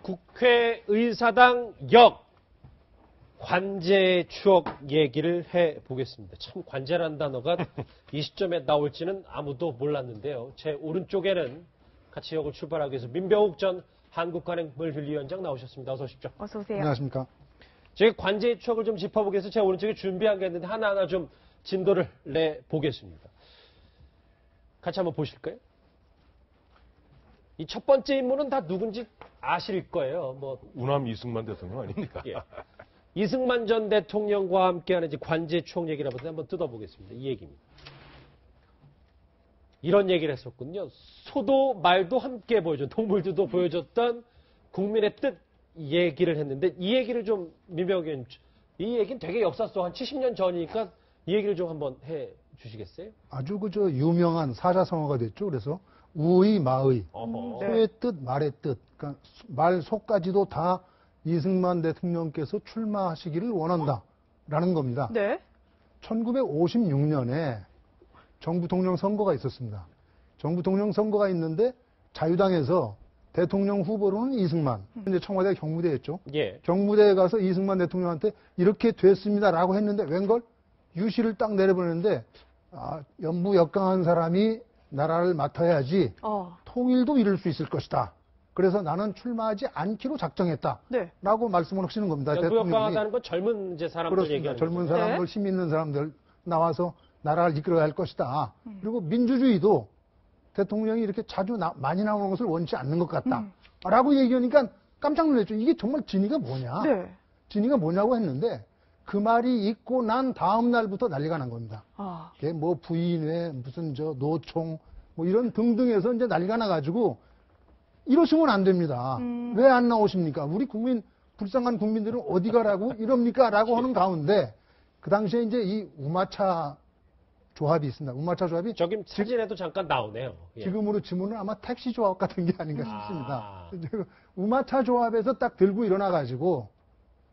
국회의사당 역 관제의 추억 얘기를 해보겠습니다. 참 관제라는 단어가 이 시점에 나올지는 아무도 몰랐는데요. 제 오른쪽에는 같이 역을 출발하기 위해서 민병욱 전 한국관행물윤리위원장 나오셨습니다. 어서 오십시오. 어서 오세요. 안녕하십니까. 제가 관제의 추억을 좀 짚어보기 위해서 제 오른쪽에 준비한 게 있는데 하나하나 좀 진도를 내보겠습니다. 같이 한번 보실까요? 이 첫 번째 인물은 다 누군지 아실 거예요. 뭐 우남 이승만 대통령 아닙니까? 예. 이승만 전 대통령과 함께하는 이제 관제 추억 얘기를 한번 뜯어보겠습니다. 이 얘기입니다. 이런 얘기를 했었군요. 소도 말도 함께 보여준, 동물들도 보여줬던 국민의 뜻 얘기를 했는데 이 얘기를 좀 민병욱 의원, 이 얘기는 되게 역사 속 한 70년 전이니까 이 얘기를 좀 한번 해 주시겠어요? 아주 그저 유명한 사자성어가 됐죠. 그래서 우의 마의, 소의 뜻, 말의 뜻, 그러니까 말 속까지도 다 이승만 대통령께서 출마하시기를 원한다라는 겁니다. 네. 1956년에 정부통령 선거가 있었습니다. 정부통령 선거가 있는데 자유당에서 대통령 후보로는 이승만, 이제 청와대 경무대였죠. 예. 경무대에 가서 이승만 대통령한테 이렇게 됐습니다라고 했는데 웬걸 유시를 딱 내려보냈는데 연부 역강한 사람이 나라를 맡아야지 통일도 이룰 수 있을 것이다. 그래서 나는 출마하지 않기로 작정했다. 네. 라고 말씀을 하시는 겁니다. 연부 역강하다는 건 젊은 이제 사람들 그렇습니다. 얘기하는 젊은 거죠. 사람들, 네. 힘 있는 사람들 나와서 나라를 이끌어야 할 것이다. 그리고 민주주의도 대통령이 이렇게 자주 많이 나오는 것을 원치 않는 것 같다. 라고 얘기하니까 깜짝 놀랐죠. 이게 정말 진위가 뭐냐. 네. 진위가 뭐냐고 했는데 그 말이 있고 난 다음 날부터 난리가 난 겁니다. 이게 뭐 부인회, 무슨 노총, 뭐 이런 등등해서 이제 난리가 나가지고 이러시면 안 됩니다. 왜 안 나오십니까? 우리 국민, 불쌍한 국민들은 어디 가라고 이럽니까? 라고 하는 가운데 그 당시에 이제 이 우마차 조합이 있습니다. 우마차 조합이 저기 사진에도 잠깐 나오네요. 예. 지금으로 치면은 아마 택시 조합 같은 게 아닌가 싶습니다. 우마차 조합에서 딱 들고 일어나가지고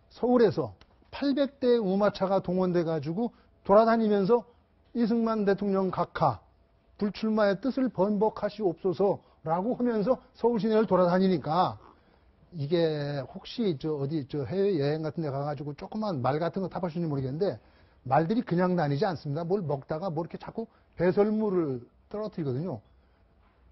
서울에서 800대 우마차가 동원돼가지고 돌아다니면서 이승만 대통령 각하 불출마의 뜻을 번복하시옵소서라고 하면서 서울 시내를 돌아다니니까 이게 혹시 어디 해외 여행 같은 데 가가지고 조그만 말 같은 거 타보시는지 모르겠는데 말들이 그냥 다니지 않습니다. 뭘 먹다가 뭐 이렇게 자꾸 배설물을 떨어뜨리거든요.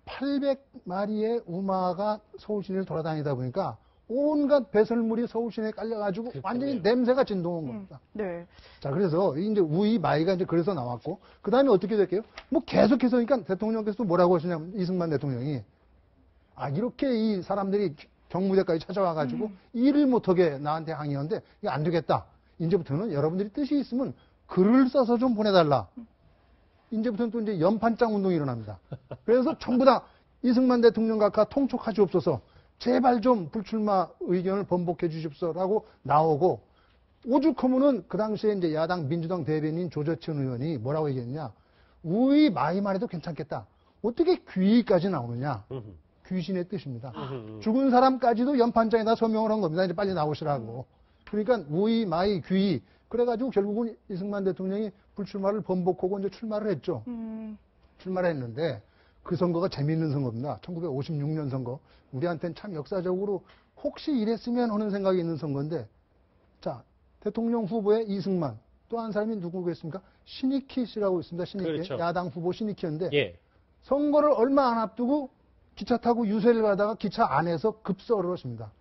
800마리의 우마가 서울 시내를 돌아다니다 보니까 온갖 배설물이 서울 시내에 깔려가지고 그렇군요. 완전히 냄새가 진동한 겁니다. 네. 자, 그래서 이제 우의 마이가 이제 그래서 나왔고, 그 다음에 어떻게 될게요? 뭐 계속해서 그러니까 대통령께서 뭐라고 하시냐면 이승만 대통령이 이렇게 이 사람들이 경무대까지 찾아와가지고 일을 못하게 나한테 항의하는데 이게 안 되겠다. 이제부터는 여러분들이 뜻이 있으면 글을 써서 좀 보내달라. 이제부터는 또 이제 연판장 운동이 일어납니다. 그래서 전부 다 이승만 대통령 각하 통촉하시옵소서. 제발 좀 불출마 의견을 번복해 주십시오라고 나오고 오죽하면은 그 당시에 이제 야당 민주당 대변인 조재천 의원이 뭐라고 얘기했냐. 우의 마이만 해도 괜찮겠다. 어떻게 귀까지 나오느냐. 귀신의 뜻입니다. 죽은 사람까지도 연판장에다 서명을 한 겁니다. 이제 빨리 나오시라고. 그러니까 우의 마이 귀 그래가지고 결국은 이승만 대통령이 불출마를 번복하고 이제 출마를 했죠. 출마를 했는데 그 선거가 재미있는 선거입니다. 1956년 선거. 우리한테는 참 역사적으로 혹시 이랬으면 하는 생각이 있는 선거인데 자, 대통령 후보의 이승만 또 한 사람이 누구겠습니까? 신익희 씨라고 있습니다. 신익희. 그렇죠. 야당 후보 신익희인데 예. 선거를 얼마 안 앞두고 기차 타고 유세를 가다가 기차 안에서 급서를 하십니다.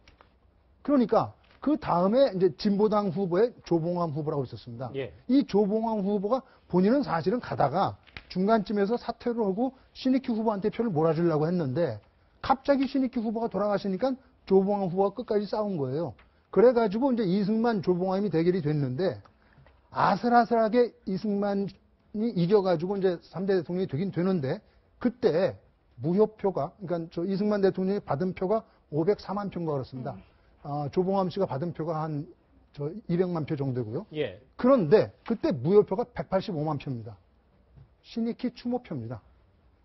그러니까 그 다음에 이제 진보당 후보의 조봉암 후보라고 있었습니다. 예. 이 조봉암 후보가 본인은 사실은 가다가 중간쯤에서 사퇴를 하고 신익희 후보한테 표를 몰아주려고 했는데 갑자기 신익희 후보가 돌아가시니까 조봉암 후보가 끝까지 싸운 거예요. 그래가지고 이제 이승만 조봉암이 대결이 됐는데 아슬아슬하게 이승만이 이겨가지고 이제 3대 대통령이 되긴 되는데 그때 무효표가 그러니까 저 이승만 대통령이 받은 표가 504만 표인가 그렇습니다. 조봉암 씨가 받은 표가 한 200만 표 정도고요. 예. 그런데 그때 무효표가 185만 표입니다. 신익희 추모표입니다.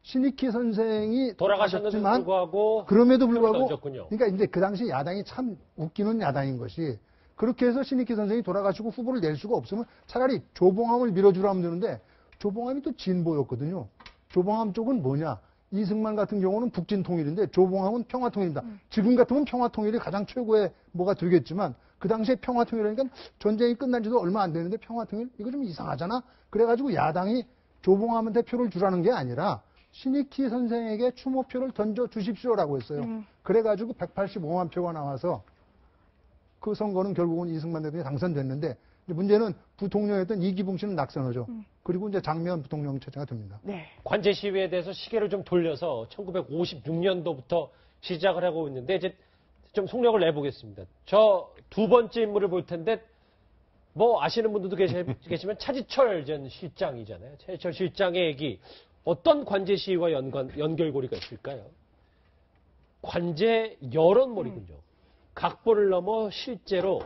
신익희 선생이 돌아가셨는데도 불구하고 그럼에도 표를 불구하고 던졌군요. 그러니까 이제 그 당시 야당이 참 웃기는 야당인 것이 그렇게 해서 신익희 선생이 돌아가시고 후보를 낼 수가 없으면 차라리 조봉암을 밀어주라 하면 되는데 조봉암이 또 진보였거든요. 조봉암 쪽은 뭐냐? 이승만 같은 경우는 북진통일인데 조봉암은 평화통일입니다. 지금 같으면 평화통일이 가장 최고의 뭐가 되겠지만 그 당시에 평화통일이니까 전쟁이 끝난 지도 얼마 안 되는데 평화통일? 이거 좀 이상하잖아? 그래가지고 야당이 조봉암한테 표를 주라는 게 아니라 신익희 선생에게 추모표를 던져 주십시오라고 했어요. 그래가지고 185만 표가 나와서 그 선거는 결국은 이승만 대통령이 당선됐는데 이제 문제는 부통령이었던 이기붕 씨는 낙선하죠. 그리고 이제 장면 부통령 체제가 됩니다. 네. 관제 시위에 대해서 시계를 좀 돌려서 1956년도부터 시작을 하고 있는데 이제 좀 속력을 내보겠습니다. 저 두 번째 인물을 볼 텐데 뭐 아시는 분들도 계시면 차지철 전 실장이잖아요. 차지철 실장의 얘기 어떤 관제 시위와 연결고리가 있을까요? 관제 여론몰이군요. 각본을 넘어 실제로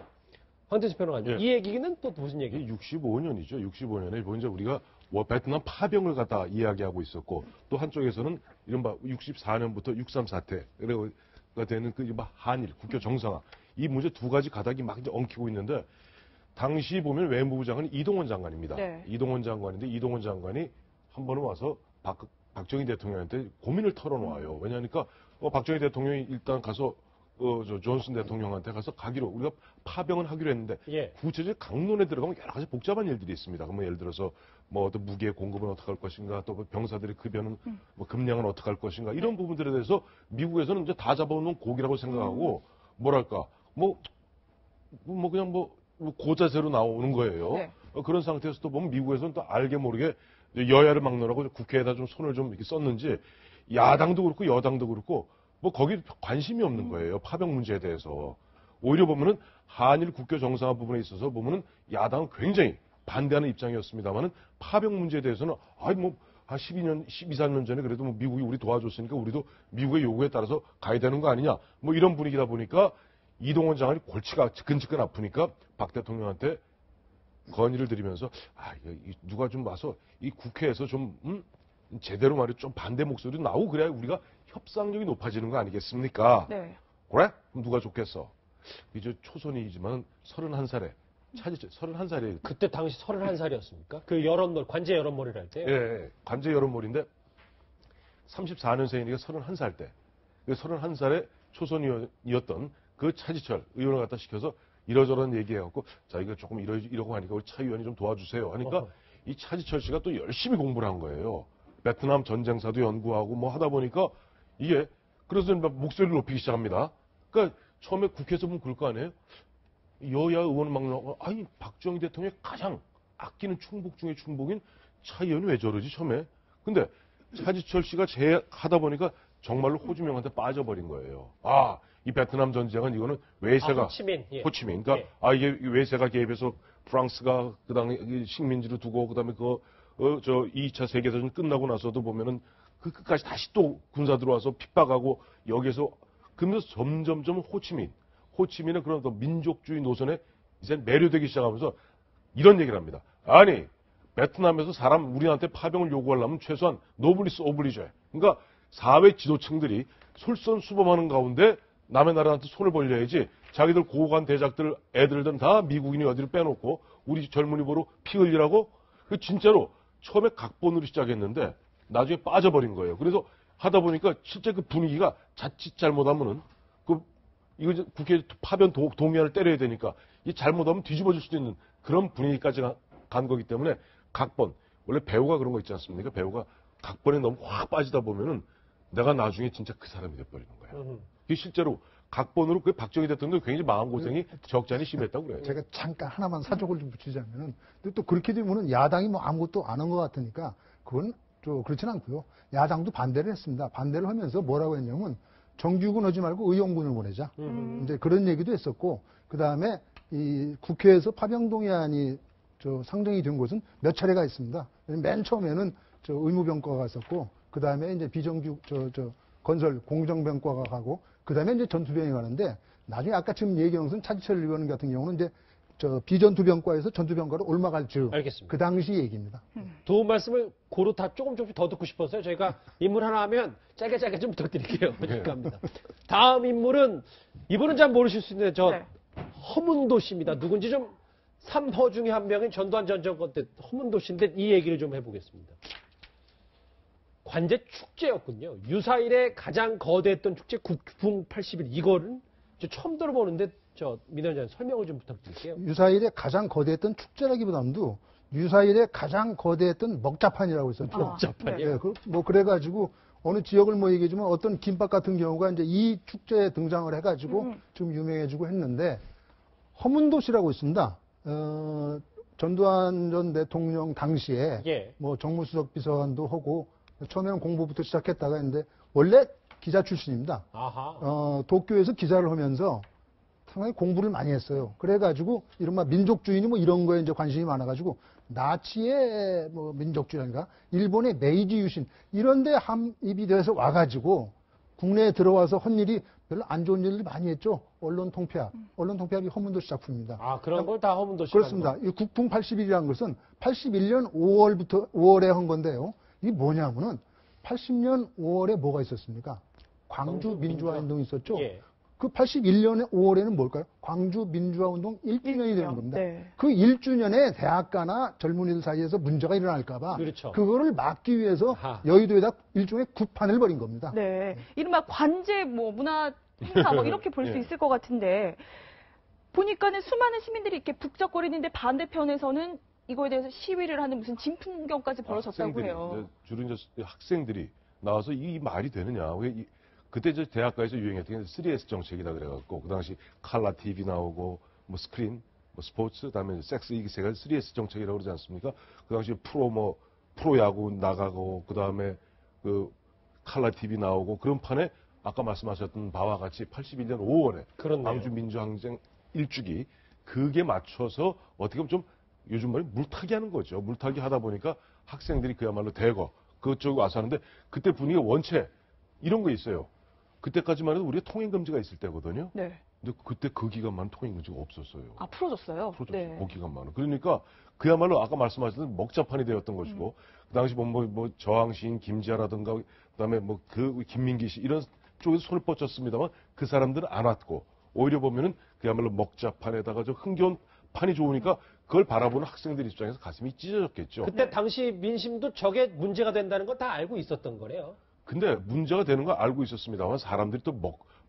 황대수 평론가님, 예. 이 얘기는 또 무슨 얘기? 이게 65년이죠. 65년에 먼저 우리가 베트남 파병을 갖다 이야기하고 있었고 또 한쪽에서는 이른바 64년부터 6.3 사태가 되는 그 한일 국교 정상화 이 문제 두 가지 가닥이 막 이제 엉키고 있는데 당시 보면 외무부 장관이 이동원 장관입니다. 네. 이동원 장관인데 이동원 장관이 한 번은 와서 박정희 대통령한테 고민을 털어놓아요. 왜냐하니까 박정희 대통령이 일단 가서 존슨 대통령한테 가서 가기로 우리가 파병을 하기로 했는데 예. 구체적 강론에 들어가면 여러 가지 복잡한 일들이 있습니다. 그러면 예를 들어서 뭐 어떤 무기의 공급은 어떻게 할 것인가, 또 병사들의 급여는 뭐 금량은 어떻게 할 것인가 이런 부분들에 대해서 미국에서는 이제 다 잡아오는 고기라고 생각하고 뭐랄까 그냥 고자세로 나오는 거예요. 네. 그런 상태에서 또 보면 미국에서는 또 알게 모르게 여야를 막론하고 국회에다 좀 손을 좀 이렇게 썼는지 야당도 그렇고 여당도 그렇고 뭐 거기 관심이 없는 거예요. 파병 문제에 대해서. 오히려 보면은 한일 국교 정상화 부분에 있어서 보면은 야당은 굉장히 반대하는 입장이었습니다만은 파병 문제에 대해서는 한 12년, 13년 전에 그래도 뭐 미국이 우리 도와줬으니까 우리도 미국의 요구에 따라서 가야 되는 거 아니냐. 뭐 이런 분위기다 보니까 이동원 장관이 골치가 지끈지끈 아프니까 박 대통령한테 건의를 드리면서 누가 좀 와서 이 국회에서 좀 제대로 말이 좀 반대 목소리도 나오고 그래야 우리가 협상력이 높아지는 거 아니겠습니까? 네. 그래? 그럼 누가 좋겠어? 이제 초선이지만 31살에 차지철 31살에 그때 당시 31살이었습니까? 그 관제 여론몰이를 할 때. 예, 관제 여론몰인데 34년생이니까 31살 때. 그 31살에 초선이었던 그 차지철 의원을 갖다 시켜서 이러저런 얘기해갖고 자 이거 조금 이러고 하니까 우리 차 의원이 좀 도와주세요 하니까 이 차지철 씨가 또 열심히 공부를 한 거예요. 베트남 전쟁사도 연구하고 뭐 하다 보니까 이게 그래서 목소리를 높이기 시작합니다. 그러니까 처음에 국회에서 보면 그럴 거 아니에요? 여야 의원 막 나오고 아니 박정희 대통령이 가장 아끼는 충복 중에 충복인 차 의원이 왜 저러지 처음에? 근데 차지철 씨가 하다 보니까 정말로 호주명한테 빠져버린 거예요. 이 베트남 전쟁은 이거는 외세가 호치민. 예. 호치민. 그러니까 예. 이게 외세가 개입해서 프랑스가 그다음에 식민지로 두고 그다음에 2차 세계대전 끝나고 나서도 보면은 그 끝까지 다시 또 군사 들어와서 핍박하고 여기서 그러면서 점점점 호치민은 그런 또 민족주의 노선에 이제 매료되기 시작하면서 이런 얘기를 합니다. 아니 베트남에서 우리한테 파병을 요구하려면 최소한 노블리스 오블리제. 그러니까 사회 지도층들이 솔선수범하는 가운데 남의 나라한테 손을 벌려야지 자기들 고관 대작들 애들은 다 미국인이 어디를 빼놓고 우리 젊은이 보러 피 흘리라고 진짜로 처음에 각본으로 시작했는데 나중에 빠져버린 거예요. 그래서 하다 보니까 실제 그 분위기가 자칫 잘못하면은 이거 국회 파병 동의안을 때려야 되니까 이 잘못하면 뒤집어질 수도 있는 그런 분위기까지 간 거기 때문에 각본 원래 배우가 그런 거 있지 않습니까? 배우가 각본에 너무 확 빠지다 보면은 내가 나중에 진짜 그 사람이 돼버리는 거예요. 이게 실제로 각본으로 그 박정희 대통령도 굉장히 마음고생이 적잖이 심했다고 그래요. 제가 잠깐 하나만 사족을 좀 붙이자면은 근데 또 그렇게 되면은 야당이 뭐 아무것도 안 한 것 같으니까 그건 좀 그렇진 않고요. 야당도 반대를 했습니다. 반대를 하면서 뭐라고 했냐면 정규군 하지 말고 의용군을 보내자. 이제 그런 얘기도 했었고 그 다음에 이 국회에서 파병동의안이 상정이 된 곳은 몇 차례가 있습니다. 맨 처음에는 의무병과가 있었고 그 다음에 이제 건설 공정병과가 가고 그 다음에 이제 전투병이 가는데 나중에 아까 지금 얘기한 것은 차지철 의원 같은 경우는 이제 비전투병과에서 전투병과로 올라갈 즉 알겠습니다. 그 당시 얘기입니다. 두 말씀을 고루 다 조금씩 더 듣고 싶어서요. 저희가 인물 하나 하면 짧게 좀 부탁드릴게요. 갑니다. 다음 인물은 이분은 잘 모르실 수 있는데 네. 허문도 씨입니다. 누군지 좀 3허 중에 한 명인 전두환 전 정권 때 허문도 씨인데 이 얘기를 좀 해보겠습니다. 관제 축제였군요. 유사일에 가장 거대했던 축제 국풍 80일 이거는 저 처음 들어보는데 민원장 설명을 좀 부탁드릴게요. 유사일에 가장 거대했던 축제라기보다도 유사일에 가장 거대했던 먹자판이라고 있었죠. 먹자판이요? 네, 뭐 그래가지고 어느 지역을 뭐 얘기해주면 어떤 김밥 같은 경우가 이제 이 축제에 등장을 해가지고 좀 유명해지고 했는데 허문도시라고 있습니다. 전두환 전 대통령 당시에 예. 뭐 정무수석 비서관도 하고 처음에는 공부부터 시작했다가 했는데 원래 기자 출신입니다. 아하. 도쿄에서 기자를 하면서 상당히 공부를 많이 했어요. 그래가지고 이른바 민족주의니 뭐 이런 거에 이제 관심이 많아가지고 나치의 뭐 민족주의인가 일본의 메이지 유신 이런데 함입이 돼서 와가지고 국내에 들어와서 한 일이 별로 안 좋은 일을 많이 했죠. 언론 통폐합. 언론 통폐합이 허문도시 작품입니다. 아, 그런 걸 다 허문도시. 그렇습니다. 이 국풍 80일이라는 것은 81년 5월에 한 건데요. 이게 뭐냐면은 80년 5월에 뭐가 있었습니까? 광주 민주화 운동이 있었죠. 예. 그 81년 5월에는 뭘까요? 광주 민주화 운동 1주년이 되는 겁니다. 네. 그 1주년에 대학가나 젊은이들 사이에서 문제가 일어날까봐 그렇죠. 그거를 막기 위해서 아하. 여의도에다 일종의 구판을 벌인 겁니다. 네. 이른바 관제 뭐 문화 행사 뭐 이렇게 볼 수 예. 있을 것 같은데 보니까는 수많은 시민들이 이렇게 북적거리는데 반대편에서는 이거에 대해서 시위를 하는 무슨 진풍경까지 벌어졌다고 학생들이, 해요. 이제 주로 이제 학생들이 나와서 이 말이 되느냐. 그때 이제 대학가에서 유행했던 게 3S 정책이다 그래갖고 그 당시 칼라 TV 나오고 뭐 스크린, 뭐 스포츠, 그다음에 섹스 이게 세 가지 3S 정책이라고 그러지 않습니까? 그 당시 프로야구 나가고 그다음에 그 칼라 TV 나오고 그런 판에 아까 말씀하셨던 바와 같이 81년 5월에 그렇네요. 광주 민주항쟁 1주기 그게 맞춰서 어떻게 보면 좀 요즘 말에 물타기 하는 거죠. 물타기 하다 보니까 학생들이 그야말로 대거 그쪽 와서 하는데 그때 분위기가 원체 이런 거 있어요. 그때까지만 해도 우리가 통행금지가 있을 때거든요. 네. 근데 그때 그 기간만은 통행금지가 없었어요. 아, 풀어줬어요? 풀어줬어요. 네. 그 기간만은. 그러니까 그야말로 아까 말씀하셨던 먹자판이 되었던 것이고 그 당시 뭐 저항시인 김지아라든가 그다음에 뭐 그 김민기 씨 이런 쪽에서 손을 뻗쳤습니다만 그 사람들은 안 왔고 오히려 보면은 그야말로 먹자판에다가 저 흥겨운 판이 좋으니까 그걸 바라보는 학생들 입장에서 가슴이 찢어졌겠죠. 그때 당시 민심도 저게 문제가 된다는 걸 다 알고 있었던 거래요. 근데 문제가 되는 걸 알고 있었습니다만 사람들이 또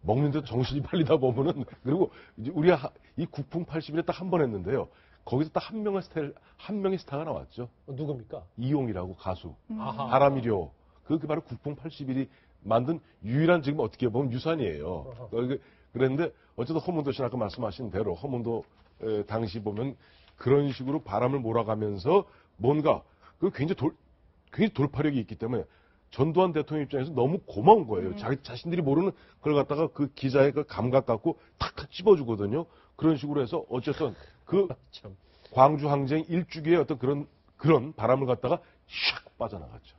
먹는데 정신이 팔리다 보면은 그리고 이제 우리가 이 국풍 80일에 딱 한 번 했는데요. 거기서 딱 한 명의 스타가 나왔죠. 누굽니까? 이용이라고 가수. 아하. 바람이려. 그게 바로 국풍 80일이 만든 유일한 지금 어떻게 보면 유산이에요. 어허. 그랬는데 어쨌든 허문도시 아까 말씀하신 대로 허문도 당시 보면 그런 식으로 바람을 몰아가면서 뭔가 그 굉장히 돌파력이 있기 때문에 전두환 대통령 입장에서 너무 고마운 거예요. 자신들이 모르는 걸 갖다가 그 기자의 그 감각 갖고 탁탁 찝어주거든요. 그런 식으로 해서 어쨌든 그 참. 광주 항쟁 1주기의 어떤 그런 바람을 갖다가 샥 빠져나갔죠.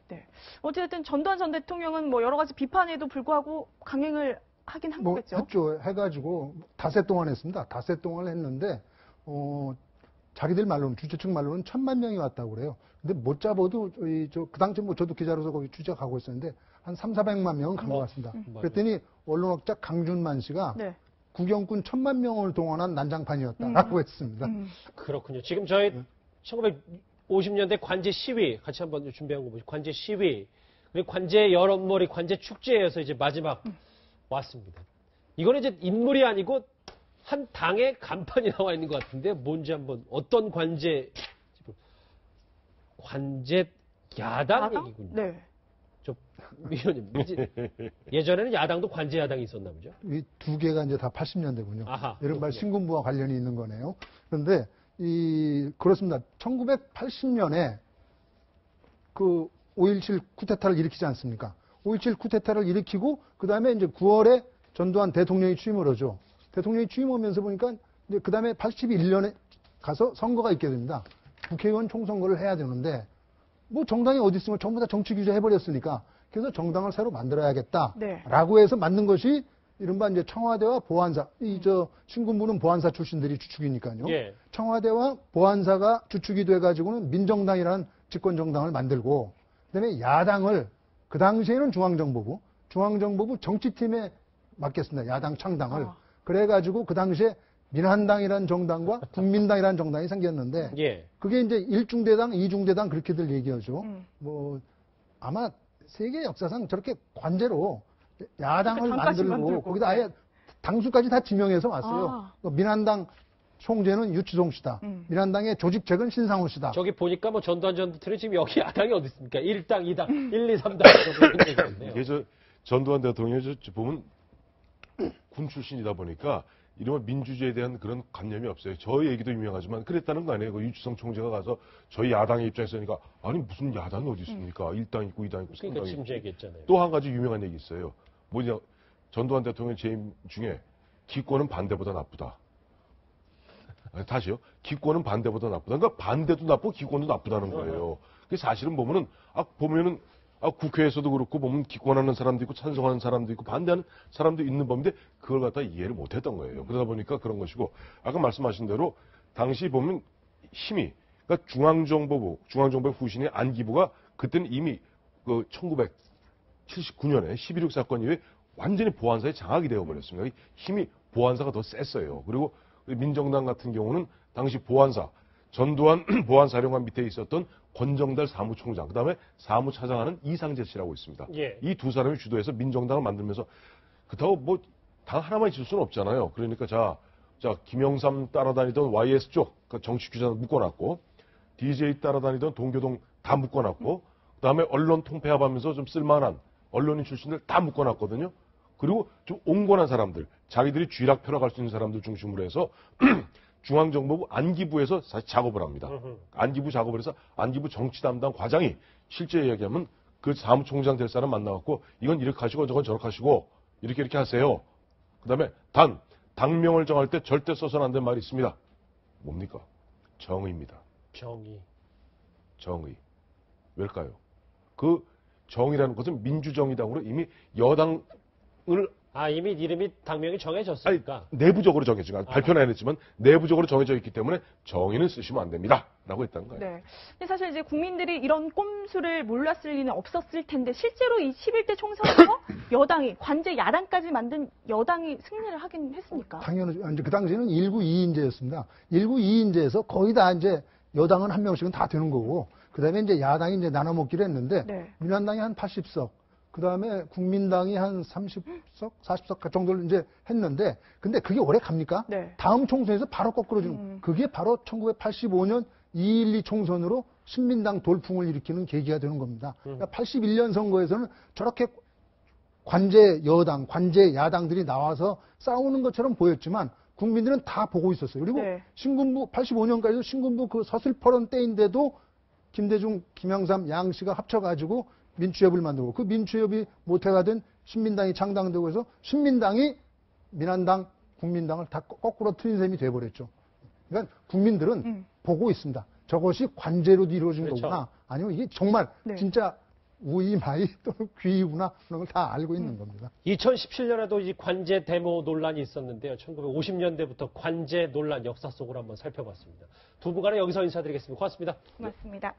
네. 어쨌든 전두환 전 대통령은 뭐 여러 가지 비판에도 불구하고 강행을 하긴 한 뭐 거겠죠. 했죠. 해가지고 닷새 동안 했습니다. 닷새 동안 했는데 자기들 말로는 주최 측 말로는 1000만 명이 왔다고 그래요. 근데 못 잡아도 그 당시 뭐 저도 기자로서 거기 취재하고 있었는데 한 3,400만 명은 간 것 같습니다. 그랬더니 언론학자 강준만 씨가 네. 구경꾼 1000만 명을 동원한 난장판이었다라고 했습니다. 그렇군요. 지금 저희 1950년대 관제 시위 같이 한번 준비한 거 보시죠. 관제 시위 그리고 관제 여론몰이 관제 축제에서 이제 마지막 왔습니다. 이거는 이제 인물이 아니고 한 당의 간판이 나와 있는 것 같은데 뭔지 한번 어떤 관제 야당 얘기군요. 네. 저 위원님 예전에는 야당도 관제 야당이 있었나 보죠. 이 두 개가 이제 다 80년대군요. 아하, 이른바 그렇군요. 신군부와 관련이 있는 거네요. 그런데 그렇습니다. 1980년에 그 5.17 쿠데타를 일으키지 않습니까? 5.17 쿠데타를 일으키고 그다음에 이제 9월에 전두환 대통령이 취임을 하죠. 대통령이 취임하면서 보니까 이제 그다음에 81년에 가서 선거가 있게 됩니다. 국회의원 총선거를 해야 되는데 뭐 정당이 어디 있으면 전부 다 정치 규제 해버렸으니까 그래서 정당을 새로 만들어야겠다라고 해서 만든 것이 이른바 이제 청와대와 보안사 신군부는 보안사 출신들이 주축이니까요. 예. 청와대와 보안사가 주축이 돼가지고는 민정당이라는 집권정당을 만들고 그다음에 야당을 그 당시에는 중앙정보부 정치팀에 맡겼습니다. 야당 창당을. 그래가지고 그 당시에 민한당이라는 정당과 국민당이라는 정당이 생겼는데 예. 그게 이제 1중대당, 2중대당 그렇게들 얘기하죠. 뭐 아마 세계 역사상 저렇게 관제로 야당을 당까지 만들고 만들고, 거기다 아예 당수까지 다 지명해서 왔어요. 민한당 총재는 유치송 씨다. 민한당의 조직책은 신상호 씨다. 저기 보니까 뭐 전두환 전 대통령 지금 여기 야당이 어디 있습니까? 1당, 2당, 1, 2, 3당 정도 있네요. 이게 전두환 대통령이 보면 군 출신이다 보니까 이러면 민주주의에 대한 그런 관념이 없어요. 저 얘기도 유명하지만 그랬다는 거 아니에요. 그 유치성 총재가 가서 저희 야당의 입장에서니까 아니 무슨 야당이 어디 있습니까? 1당 있고 2당 있고 3당 그러니까 있고. 지금 얘기했잖아요. 또 한 가지 유명한 얘기 있어요. 뭐냐, 전두환 대통령 재임 중에 기권은 반대보다 나쁘다. 다시요. 기권은 반대보다 나쁘다. 그러니까 반대도 나쁘고 기권도 나쁘다는 거예요. 그 사실은 보면은 국회에서도 그렇고 보면 기권하는 사람도 있고 찬성하는 사람도 있고 반대하는 사람도 있는 법인데 그걸 갖다 이해를 못했던 거예요. 그러다 보니까 그런 것이고 아까 말씀하신 대로 당시 보면 힘이 그러니까 중앙정보부 후신의 안기부가 그때는 이미 그 1979년에 11.6 사건 이후에 완전히 보안사에 장악이 되어버렸습니다. 힘이 보안사가 더 셌어요. 그리고 민정당 같은 경우는 당시 보안사, 전두환 보안사령관 밑에 있었던 권정달 사무총장, 그 다음에 사무차장하는 이상재 씨라고 있습니다. 예. 이 두 사람이 주도해서 민정당을 만들면서 그렇다고 뭐 당 하나만 있을 수는 없잖아요. 그러니까 자 김영삼 따라다니던 YS 쪽 그러니까 정치 규제는 묶어놨고 DJ 따라다니던 동교동 다 묶어놨고 그 다음에 언론 통폐합하면서 좀 쓸만한 언론인 출신들 다 묶어놨거든요. 그리고 좀 온건한 사람들, 자기들이 쥐락 펴러갈 수 있는 사람들 중심으로 해서 중앙정보부 안기부에서 사실 작업을 합니다. 안기부 작업을 해서 안기부 정치 담당 과장이 실제 이야기하면 그 사무총장 될 사람 만나갖고 이건 이렇게 하시고 저건 저렇게 하시고 이렇게 하세요. 그 다음에 당명을 정할 때 절대 써서는 안 될 말이 있습니다. 뭡니까? 정의입니다. 정의. 왜일까요? 그 정의라는 것은 민주정의당으로 이미 여당을 이미 이름이 당명이 정해졌으니까. 내부적으로 정해지고 발표는 안 했지만 내부적으로 정해져 있기 때문에 정의는 쓰시면 안 됩니다. 라고 했다는 거예요. 네. 근데 사실 이제 국민들이 이런 꼼수를 몰랐을 리는 없었을 텐데 실제로 이 11대 총선에서 여당이 관제 야당까지 만든 여당이 승리를 하긴 했습니까? 당연히 이제 그 당시에는 1구 2인제였습니다. 1구 2인제에서 거의 다 이제 여당은 한 명씩은 다 되는 거고 그다음에 이제 야당이 이제 나눠 먹기로 했는데 네. 민한당이 한 80석 그다음에 국민당이 한 30석, 40석 정도를 이제 했는데 근데 그게 오래 갑니까? 네. 다음 총선에서 바로 거꾸로지는 그게 바로 1985년 2.12 총선으로 신민당 돌풍을 일으키는 계기가 되는 겁니다. 그러니까 81년 선거에서는 저렇게 관제 여당, 관제 야당들이 나와서 싸우는 것처럼 보였지만 국민들은 다 보고 있었어요. 그리고 네. 신군부 85년까지도 신군부 그 서슬퍼런 때인데도 김대중, 김영삼, 양 씨가 합쳐가지고 민추협을 만들고 그 민추협이 못해가던 신민당이 창당되고 해서 신민당이 민한당, 국민당을 다 거꾸로 트인 셈이 돼버렸죠. 그러니까 국민들은 보고 있습니다. 저것이 관제로도 이루어진 그렇죠. 거구나. 아니면 이게 정말 네. 진짜 우이마이 또는 귀이구나 그런 걸 다 알고 있는 겁니다. 2017년에도 이 관제 데모 논란이 있었는데요. 1950년대부터 관제 논란 역사 속으로 한번 살펴봤습니다. 두 분과는 여기서 인사드리겠습니다. 고맙습니다. 고맙습니다.